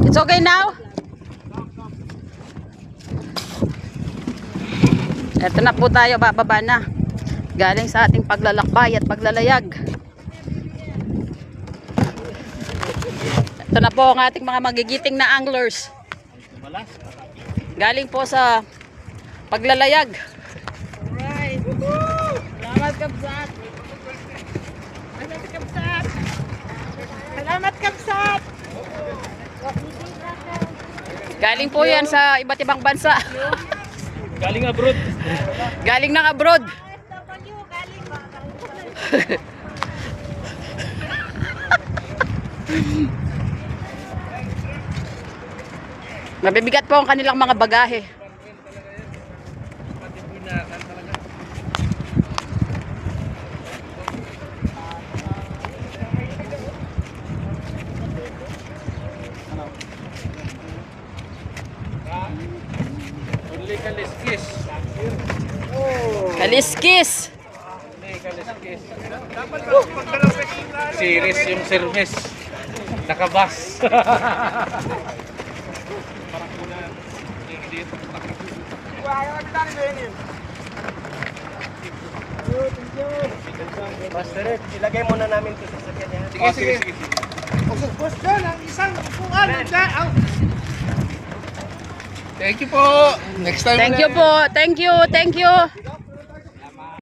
It's okay now? Ito na po tayo, bababa na. Galing sa ating paglalakbay at paglalayag. Ito na po ang ating mga magigiting na anglers. Galing po sa paglalayag. Alright. Salamat Kabsat. Salamat Kabsat. Salamat Kabsat. Galing po yan sa iba't ibang bansa. Galing abroad. Galing ng abroad. Mabibigat po ang kanilang mga bagahe. Only kaliskis. Kaliskis. Only kaliskis. Series yung service. Nakabas. Master Ed, ilagay muna namin ito sa sakyan niya. Sige. Boss John, ang isang upuan. Thank you po. Next time Thank you po. Thank you.